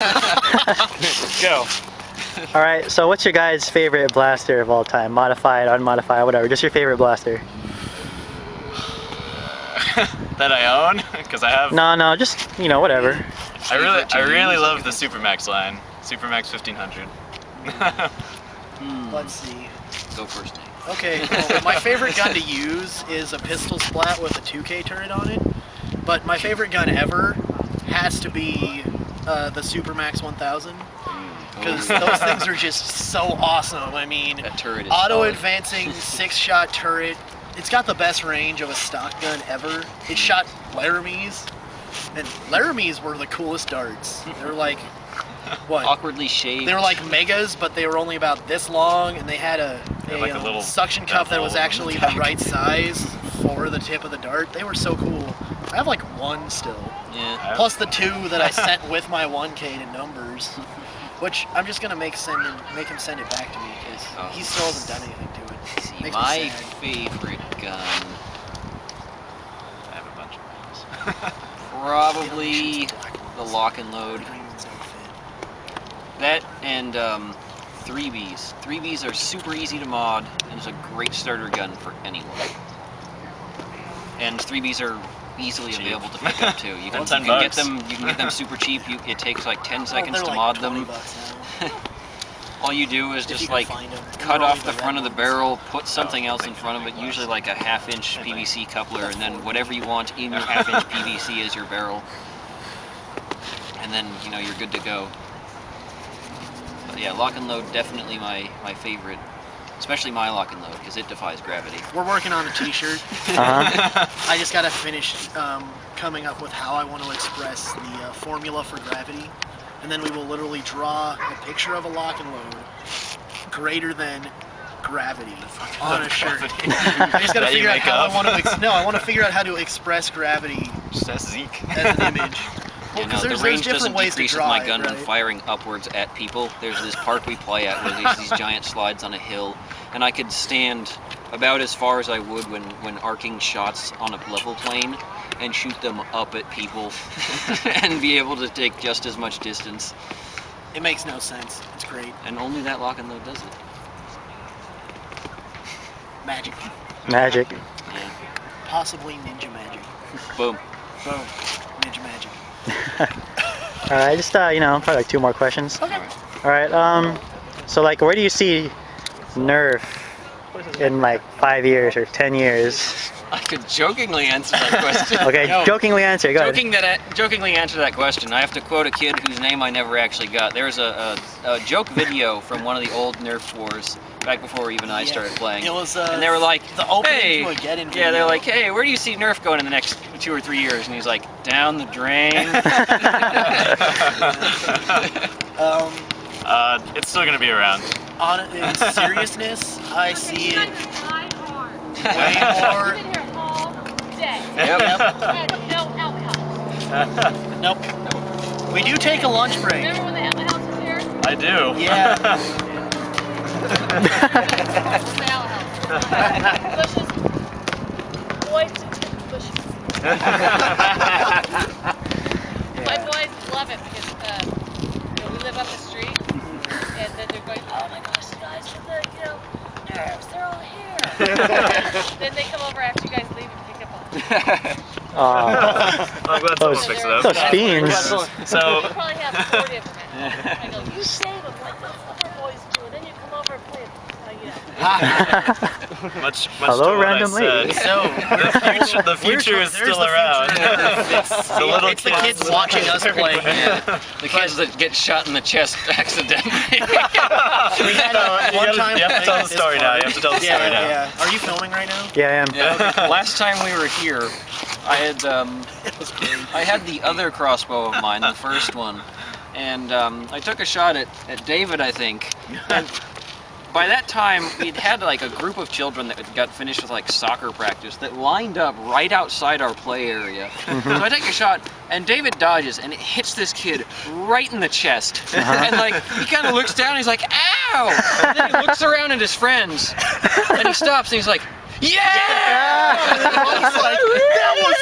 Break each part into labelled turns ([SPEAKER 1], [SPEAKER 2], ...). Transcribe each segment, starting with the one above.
[SPEAKER 1] Go.
[SPEAKER 2] All right. So, what's your guys' favorite blaster of all time? Modified, unmodified, whatever. Just your favorite blaster.
[SPEAKER 1] That I own, because I have.
[SPEAKER 2] No, just whatever.
[SPEAKER 1] I really love the Supermax line, Supermax 1500.
[SPEAKER 3] Let's see.
[SPEAKER 4] Go first, Nate.
[SPEAKER 3] Okay, well, my favorite gun to use is a pistol splat with a 2K turret on it. But my favorite gun ever has to be the Supermax 1000. Because those things are just so awesome. I mean,
[SPEAKER 4] that turret is
[SPEAKER 3] auto-advancing 6-shot turret. It's got the best range of a stock gun ever. It shot Laramies, and Laramies were the coolest darts. They were like, what?
[SPEAKER 4] Awkwardly shaped.
[SPEAKER 3] They were like megas, but they were only about this long, and they had a
[SPEAKER 1] little
[SPEAKER 3] suction cup that was actually the right size for the tip of the dart. They were so cool. I have like one still.
[SPEAKER 4] Yeah.
[SPEAKER 3] Plus the 2 that I sent with my 1K to numbers, which I'm just gonna make him send it back to me because he still hasn't done anything to it.
[SPEAKER 4] See,
[SPEAKER 3] Makes
[SPEAKER 4] my favorite gun,
[SPEAKER 1] I have a bunch of guns.
[SPEAKER 4] probably the lock and load. That and 3Bs. 3Bs are super easy to mod and it's a great starter gun for anyone. And 3Bs are easily available to pick up too. You can get them super cheap. It takes like 10 seconds to mod them. All you do is just like cut off the front of the barrel, put something else in front of it, usually like a 1/2-inch PVC coupler, and then whatever you want in your 1/2-inch PVC is your barrel. And then, you're good to go. But yeah, lock and load, definitely my favorite. Especially my lock and load, because it defies gravity.
[SPEAKER 3] We're working on a t-shirt. I just gotta finish coming up with how I want to express the formula for gravity. And then we will literally draw a picture of a lock and load greater than gravity on a shirt. I just gotta figure out how I want to I want to figure out how to express gravity
[SPEAKER 1] just as Zeke.
[SPEAKER 3] as an image. Well,
[SPEAKER 4] the range doesn't decrease with my gun when firing upwards at people. There's this park we play at where there's these giant slides on a hill, and I could stand about as far as I would when arcing shots on a level plane and shoot them up at people and be able to take just as much distance.
[SPEAKER 3] It makes no sense. It's great.
[SPEAKER 4] And only that lock and load does it.
[SPEAKER 3] Magic.
[SPEAKER 2] Magic.
[SPEAKER 4] Yeah.
[SPEAKER 3] Possibly ninja magic.
[SPEAKER 4] Boom.
[SPEAKER 3] Boom. Ninja magic.
[SPEAKER 2] All right, just probably like 2 more questions.
[SPEAKER 3] Okay.
[SPEAKER 2] All right. So like, where do you see Nerf in like 5 years or 10 years?
[SPEAKER 4] I could jokingly answer that question.
[SPEAKER 2] Okay,
[SPEAKER 4] No.
[SPEAKER 2] jokingly answer. Go ahead.
[SPEAKER 4] Jokingly answer that question. I have to quote a kid whose name I never actually got. There's a joke video from one of the old Nerf wars back before even I started playing.
[SPEAKER 3] It was,
[SPEAKER 4] and they were like,
[SPEAKER 3] the opening
[SPEAKER 4] hey,
[SPEAKER 3] to a Get-In
[SPEAKER 4] yeah, they're
[SPEAKER 3] video.
[SPEAKER 4] like, hey, where do you see Nerf going in the next 2 or 3 years? And he's like, down the drain.
[SPEAKER 1] It's still gonna be around.
[SPEAKER 3] In seriousness, I see it way more.
[SPEAKER 4] Yep.
[SPEAKER 3] Nope. We do take a lunch break.
[SPEAKER 5] Remember when the house was here?
[SPEAKER 1] I do.
[SPEAKER 3] Yeah.
[SPEAKER 5] Bushes. Boys and bushes. My boys love it because we live up the street, and then they're going, oh my gosh, you guys have the Nerfs, they're all here. Then they come over after you guys leave and pick up all.
[SPEAKER 1] I'm glad someone fixed it up.
[SPEAKER 2] Those fiends.
[SPEAKER 1] So
[SPEAKER 5] We'll probably have 40 of them. I go, you save them like that's what our boys do, and then you come over and play them.
[SPEAKER 1] much
[SPEAKER 2] Hello,
[SPEAKER 1] to what
[SPEAKER 2] random
[SPEAKER 1] I said.
[SPEAKER 2] lady.
[SPEAKER 3] So
[SPEAKER 1] The future is still around. The little
[SPEAKER 3] it's the kids watching us play.
[SPEAKER 4] Yeah. The kids that get shot in the chest accidentally.
[SPEAKER 3] We had one time.
[SPEAKER 1] You have to tell the story now. You have to tell the story now.
[SPEAKER 3] Yeah. Are you filming right now?
[SPEAKER 2] Yeah, I am.
[SPEAKER 4] Yeah. Last time we were here, I had the other crossbow of mine, the first one, and I took a shot at David, I think. And by that time, we'd had like a group of children that got finished with like soccer practice that lined up right outside our play area. So I take a shot, and David dodges, and it hits this kid right in the chest. And like, he kind of looks down, and he's like, ow! And then he looks around at his friends, and he stops, and he's like,
[SPEAKER 3] Yeah! I was like, that was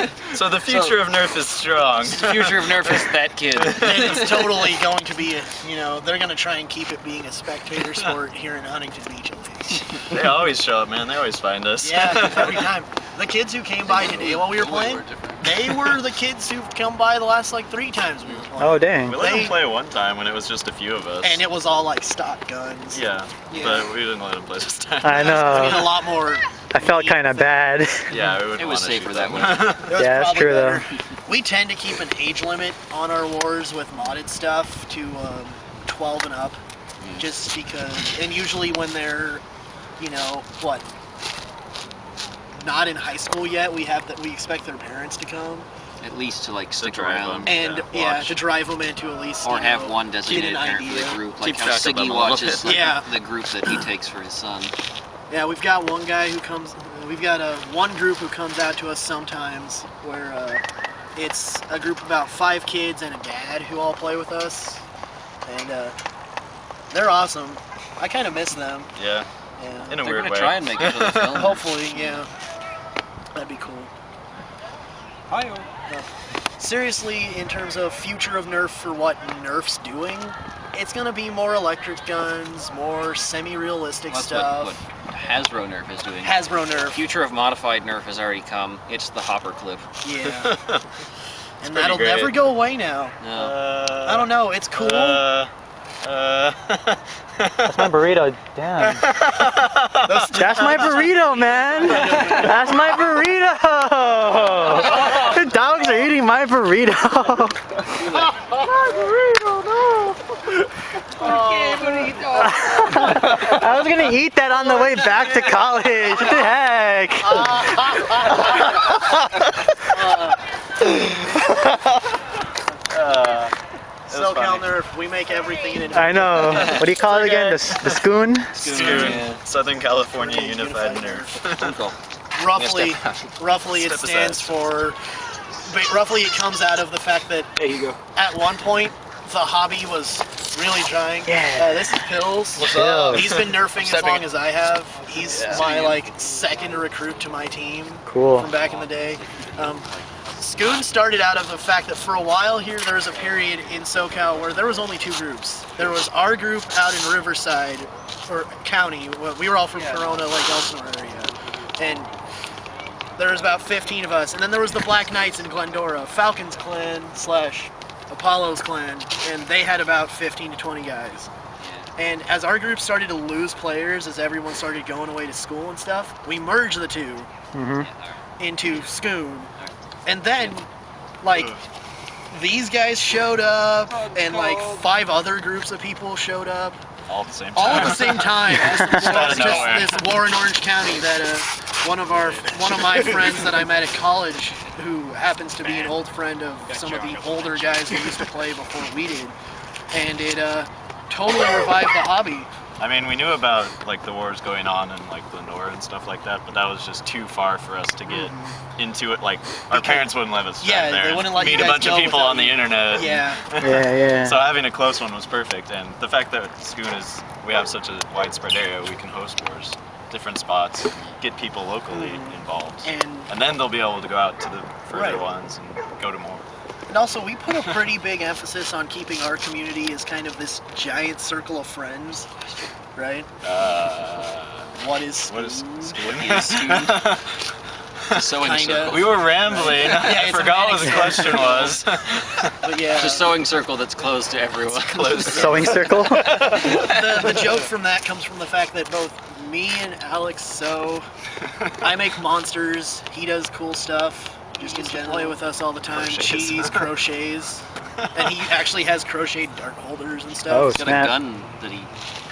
[SPEAKER 3] awesome!
[SPEAKER 1] So the future of Nerf is strong.
[SPEAKER 4] The future of Nerf is that kid.
[SPEAKER 3] And it's totally going to be, they're going to try and keep it being a spectator sport here in Huntington Beach at least.
[SPEAKER 1] They always show up, man. They always find us.
[SPEAKER 3] Yeah, every time. The kids who came by today while we were playing, they were the kids who've come by the last like 3 times we were playing.
[SPEAKER 2] Oh, dang.
[SPEAKER 1] We let them play one time when it was just a few of us.
[SPEAKER 3] And it was all like stock guns.
[SPEAKER 1] Yeah, but we didn't let them play this time.
[SPEAKER 2] I
[SPEAKER 3] I mean, a
[SPEAKER 2] know.
[SPEAKER 3] lot more.
[SPEAKER 2] I felt kind of bad.
[SPEAKER 1] Yeah, we would.
[SPEAKER 4] It was safer that way.
[SPEAKER 3] It was
[SPEAKER 2] Yeah, that's
[SPEAKER 3] probably
[SPEAKER 2] true,
[SPEAKER 3] better. We tend to keep an age limit on our wars with modded stuff to 12 and up, just because. And usually when they're, not in high school yet, we expect their parents to come
[SPEAKER 4] At least to like stick
[SPEAKER 1] drive
[SPEAKER 4] around.
[SPEAKER 1] them.
[SPEAKER 3] and
[SPEAKER 1] watch.
[SPEAKER 3] to drive them into at least
[SPEAKER 4] Or have one
[SPEAKER 3] get
[SPEAKER 4] designated
[SPEAKER 3] an
[SPEAKER 4] parent for
[SPEAKER 3] idea.
[SPEAKER 4] the group,
[SPEAKER 1] Keep
[SPEAKER 4] like how
[SPEAKER 1] track of them
[SPEAKER 4] Siggy
[SPEAKER 1] a little
[SPEAKER 4] watches
[SPEAKER 1] bit.
[SPEAKER 3] Yeah.
[SPEAKER 4] the group that he takes for his son.
[SPEAKER 3] Yeah, we've got one guy who comes. We've got one group who comes out to us sometimes, where it's a group of about 5 kids and a dad who all play with us, and they're awesome. I kind of miss them.
[SPEAKER 1] Yeah,
[SPEAKER 3] Yeah.
[SPEAKER 1] in a
[SPEAKER 4] They're
[SPEAKER 1] weird
[SPEAKER 4] gonna
[SPEAKER 1] way.
[SPEAKER 4] try and make it for the film.
[SPEAKER 3] Hopefully, yeah. That'd be cool.
[SPEAKER 4] Hi-yo.
[SPEAKER 3] Seriously, in terms of future of Nerf for what Nerf's doing, it's gonna be more electric guns, more semi-realistic
[SPEAKER 4] That's
[SPEAKER 3] stuff.
[SPEAKER 4] what Hasbro Nerf is doing.
[SPEAKER 3] Hasbro Nerf.
[SPEAKER 4] Future of modified Nerf has already come. It's the hopper clip.
[SPEAKER 3] Yeah. And
[SPEAKER 1] pretty
[SPEAKER 3] that'll
[SPEAKER 1] great.
[SPEAKER 3] never go away now.
[SPEAKER 4] No.
[SPEAKER 3] I don't know, it's cool.
[SPEAKER 2] That's my burrito. Damn. That's my burrito, man. That's my burrito. The dogs are eating my burrito. My burrito, no. I was gonna eat that on the way back to college. What the heck?
[SPEAKER 3] SoCal Nerf, we make everything in
[SPEAKER 2] I know. What do you call it again? The S.C.U.N?
[SPEAKER 1] S.C.U.N. Southern California Unified Nerf.
[SPEAKER 3] Roughly it
[SPEAKER 1] Step
[SPEAKER 3] stands
[SPEAKER 1] aside.
[SPEAKER 3] for, but roughly it comes out of the fact that
[SPEAKER 4] There you go.
[SPEAKER 3] at one point the hobby was really trying.
[SPEAKER 2] Yeah.
[SPEAKER 3] This is Pills.
[SPEAKER 2] What's up?
[SPEAKER 3] He's been nerfing as
[SPEAKER 4] Stepping
[SPEAKER 3] long
[SPEAKER 4] in.
[SPEAKER 3] as I have. He's
[SPEAKER 1] Yeah.
[SPEAKER 3] my second recruit to my team
[SPEAKER 2] Cool.
[SPEAKER 3] from back in the day. S.C.U.N. started out of the fact that for a while here there was a period in SoCal where there was only 2 groups. There was our group out in Riverside, or County. We were all from Corona, Lake Elsinore area, and there was about 15 of us. And then there was the Black Knights in Glendora, Falcons clan / Apollo's clan, and they had about 15 to 20 guys. And as our group started to lose players, as everyone started going away to school and stuff, we merged the 2 into S.C.U.N. And then, these guys showed up, and 5 other groups of people showed up,
[SPEAKER 1] All at the same time.
[SPEAKER 3] all at the same time.
[SPEAKER 1] out of nowhere.
[SPEAKER 3] This war in Orange County that one of my friends that I met at college, who happens to be an old friend of some of the older guys who used to play before we did, and it totally revived the hobby.
[SPEAKER 1] I mean, we knew about the wars going on in Glendora and stuff like that, but that was just too far for us to get into it. Our parents wouldn't let us
[SPEAKER 3] Yeah,
[SPEAKER 1] drive there
[SPEAKER 3] they
[SPEAKER 1] and
[SPEAKER 3] wouldn't let you
[SPEAKER 1] meet a
[SPEAKER 3] guys
[SPEAKER 1] bunch of
[SPEAKER 3] go
[SPEAKER 1] people
[SPEAKER 3] without
[SPEAKER 1] on the
[SPEAKER 3] you.
[SPEAKER 1] internet.
[SPEAKER 3] Yeah.
[SPEAKER 2] Yeah.
[SPEAKER 1] So having a close one was perfect, and the fact that S.C.U.N. we have such a widespread area, we can host wars, different spots, get people locally involved, and then they'll be able to go out to the further ones and go to more.
[SPEAKER 3] And also, we put a pretty big emphasis on keeping our community as kind of this giant circle of friends, right? What is
[SPEAKER 1] S.C.U.N.?
[SPEAKER 4] Sewing
[SPEAKER 3] Kinda.
[SPEAKER 4] circle.
[SPEAKER 1] We were rambling. I
[SPEAKER 3] it's a
[SPEAKER 1] forgot what the
[SPEAKER 3] manic
[SPEAKER 1] question was.
[SPEAKER 3] But yeah,
[SPEAKER 4] It's a sewing circle that's closed to everyone.
[SPEAKER 2] Sewing circle?
[SPEAKER 3] the joke from that comes from the fact that both me and Alex sew. I make monsters. He does cool stuff. Just gets to play with us all the time.
[SPEAKER 1] Crochets.
[SPEAKER 3] Cheese, crochets. And he actually has crocheted dart holders and stuff.
[SPEAKER 2] Oh,
[SPEAKER 4] He's got a
[SPEAKER 2] snap.
[SPEAKER 4] gun that he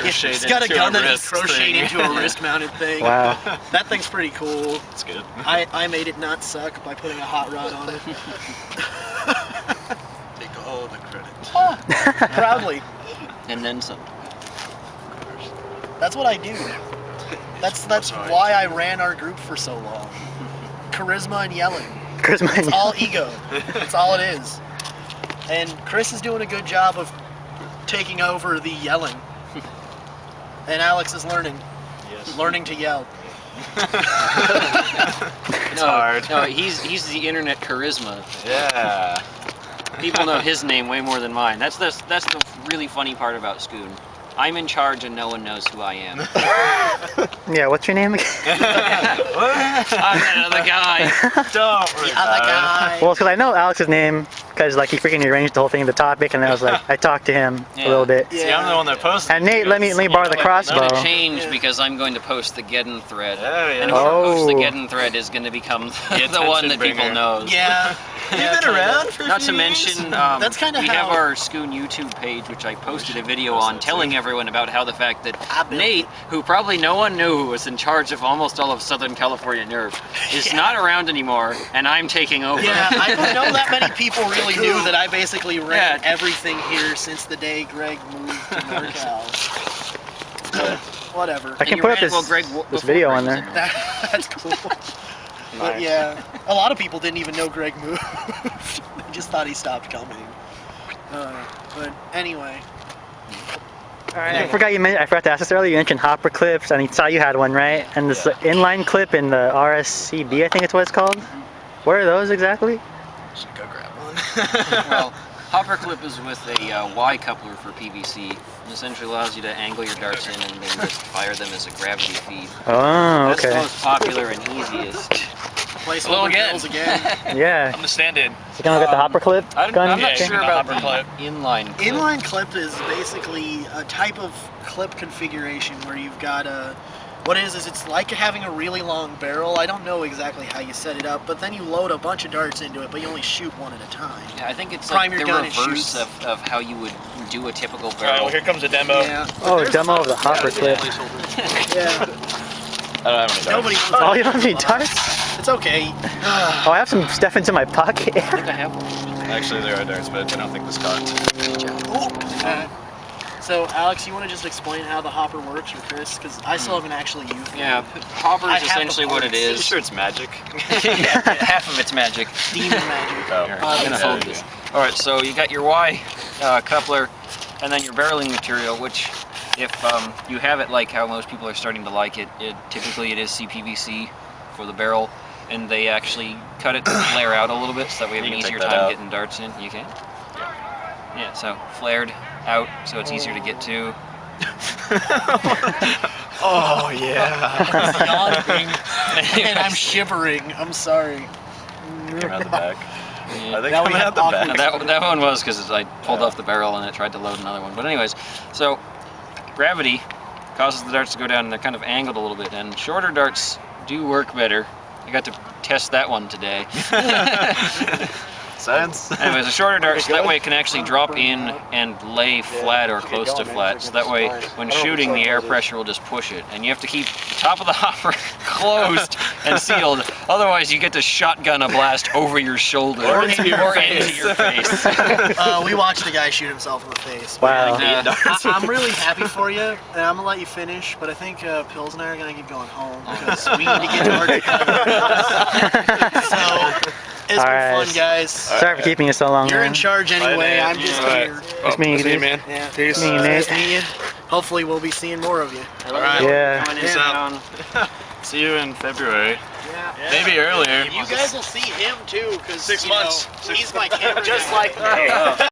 [SPEAKER 3] He's got a gun that he
[SPEAKER 1] wrist
[SPEAKER 3] crocheted
[SPEAKER 1] thing.
[SPEAKER 3] into a wrist-mounted thing.
[SPEAKER 2] Wow.
[SPEAKER 3] That thing's pretty cool.
[SPEAKER 1] That's good.
[SPEAKER 3] I made it not suck by putting a hot rod on it.
[SPEAKER 6] Take all the credit.
[SPEAKER 3] Proudly.
[SPEAKER 4] and then some.
[SPEAKER 3] That's what I do. That's why I ran our group for so long. Charisma and yelling. It's all ego. That's all it is. And Chris is doing a good job of taking over the yelling. And Alex is learning.
[SPEAKER 1] Yes.
[SPEAKER 3] Learning to yell.
[SPEAKER 1] It's hard.
[SPEAKER 4] No, he's the internet charisma.
[SPEAKER 1] Yeah.
[SPEAKER 4] People know his name way more than mine. That's the really funny part about S.C.U.N. I'm in charge and no one knows who I am.
[SPEAKER 2] Yeah, what's your name again?
[SPEAKER 4] I'm that other guy.
[SPEAKER 1] Don't
[SPEAKER 3] The other guy.
[SPEAKER 2] Well, because I know Alex's name, because like he freaking arranged the whole thing, the topic, and then I was like, I talked to him a little bit.
[SPEAKER 1] See, I'm the one that posted.
[SPEAKER 2] And Nate, let me borrow the
[SPEAKER 4] It's
[SPEAKER 2] crossbow.
[SPEAKER 4] going to change because I'm going to post the Geddon thread.
[SPEAKER 1] Oh, yeah.
[SPEAKER 4] And whoever posts the Geddon thread is going to become the one that people know.
[SPEAKER 3] Yeah.
[SPEAKER 1] You've been around for a
[SPEAKER 4] Not
[SPEAKER 1] few
[SPEAKER 4] to mention,
[SPEAKER 3] years? That's kinda
[SPEAKER 4] we
[SPEAKER 3] how-
[SPEAKER 4] have our S.C.U.N. YouTube page, which I posted a video on telling everyone about how the fact that Nate, who probably no one knew was in charge of almost all of Southern California Nerf, is not around anymore, and I'm taking over.
[SPEAKER 3] Yeah, I don't know that many people really knew that I basically ran everything here since the day Greg moved to NorCal. But whatever.
[SPEAKER 2] I can put up this video on there.
[SPEAKER 3] That's cool. But yeah, a lot of people didn't even know Greg moved. They just thought he stopped coming. But anyway.
[SPEAKER 2] I forgot to ask this earlier. You mentioned hopper clips, and I saw you had one, right? And this inline clip in the RSCB, I think it's what it's called. What are those exactly?
[SPEAKER 1] Should go grab one.
[SPEAKER 4] Well, hopper clip is with a Y coupler for PVC. It essentially allows you to angle your darts in and then just fire them as a gravity feed.
[SPEAKER 2] Oh, okay.
[SPEAKER 4] That's the most popular and easiest.
[SPEAKER 3] Hello again.
[SPEAKER 2] Yeah.
[SPEAKER 1] I'm the stand-in.
[SPEAKER 2] You kind of got the hopper clip
[SPEAKER 4] I'm
[SPEAKER 2] gun?
[SPEAKER 4] not sure about the
[SPEAKER 1] clip.
[SPEAKER 4] inline clip.
[SPEAKER 3] Inline clip is basically a type of clip configuration where you've got a... What it is it's like having a really long barrel. I don't know exactly how you set it up, but then you load a bunch of darts into it, but you only shoot one at a time.
[SPEAKER 4] Yeah, I think it's
[SPEAKER 3] Prime
[SPEAKER 4] like
[SPEAKER 3] your
[SPEAKER 4] the
[SPEAKER 3] gun and
[SPEAKER 4] reverse
[SPEAKER 3] shoot.
[SPEAKER 4] of how you would do a typical
[SPEAKER 1] Alright,
[SPEAKER 4] barrel.
[SPEAKER 1] well, here comes a demo.
[SPEAKER 3] Yeah.
[SPEAKER 2] Oh, a demo of the hopper clip.
[SPEAKER 3] Yeah.
[SPEAKER 1] I don't have any
[SPEAKER 3] Nobody.
[SPEAKER 2] Oh, you don't have any darts?
[SPEAKER 3] It's okay.
[SPEAKER 2] Oh, I have some stuff into my pocket.
[SPEAKER 4] I think I have one.
[SPEAKER 1] Actually, there are darts, but I don't think this cocked.
[SPEAKER 3] So, Alex, you want to just explain how the hopper works for Chris? Because I still haven't actually used it.
[SPEAKER 4] Yeah, hopper is essentially what it
[SPEAKER 1] Are you
[SPEAKER 4] is.
[SPEAKER 1] sure it's magic?
[SPEAKER 4] Yeah, half of it's magic.
[SPEAKER 3] Demon magic.
[SPEAKER 1] Oh.
[SPEAKER 4] I'm gonna hold this. All right, so you got your Y coupler, and then your barreling material, which, if you have it like how most people are starting to like it, typically it is CPVC for the barrel, and they actually cut it to flare out a little bit so that we have an easier time getting darts in. You can? Yeah, so flared out, so it's easier to get to.
[SPEAKER 1] Oh, yeah.
[SPEAKER 3] And I'm shivering. I'm sorry.
[SPEAKER 1] Came out the back.
[SPEAKER 4] Yeah.
[SPEAKER 1] I think
[SPEAKER 3] Now we
[SPEAKER 1] coming
[SPEAKER 3] have
[SPEAKER 1] out the
[SPEAKER 3] awkward-
[SPEAKER 1] back.
[SPEAKER 4] That one was because I pulled off the barrel and it tried to load another one. But anyways, so gravity causes the darts to go down and they're kind of angled a little bit, and shorter darts do work better. I got to test that one today.
[SPEAKER 1] Science.
[SPEAKER 4] Anyways, a shorter dart, so that way it can actually drop in and lay flat or close to flat. So that way, when shooting, the air pressure will just push it. And you have to keep the top of the hopper closed and sealed. Otherwise, you get to shotgun a blast over your shoulder
[SPEAKER 1] Or into your
[SPEAKER 4] into your face.
[SPEAKER 3] We watched the guy shoot himself in the face.
[SPEAKER 2] Wow.
[SPEAKER 3] I'm really happy for you, and I'm gonna let you finish. But I think Pills and I are gonna get going home because we need to get to our So it's been fun, guys.
[SPEAKER 2] Sorry for keeping you so long.
[SPEAKER 3] You're
[SPEAKER 2] man.
[SPEAKER 3] in charge anyway. I'm just here.
[SPEAKER 2] Nice meeting you, dude.
[SPEAKER 1] man.
[SPEAKER 3] Yeah.
[SPEAKER 1] Peace.
[SPEAKER 2] Me and
[SPEAKER 3] Nice
[SPEAKER 2] Nate.
[SPEAKER 3] meeting you. Hopefully, we'll be seeing more of you.
[SPEAKER 1] Alright.
[SPEAKER 2] Yeah.
[SPEAKER 1] Peace out. See you in February.
[SPEAKER 3] Yeah.
[SPEAKER 1] Maybe earlier.
[SPEAKER 3] You guys will see him too, because
[SPEAKER 1] 6 months.
[SPEAKER 3] he's my camera. Just like me.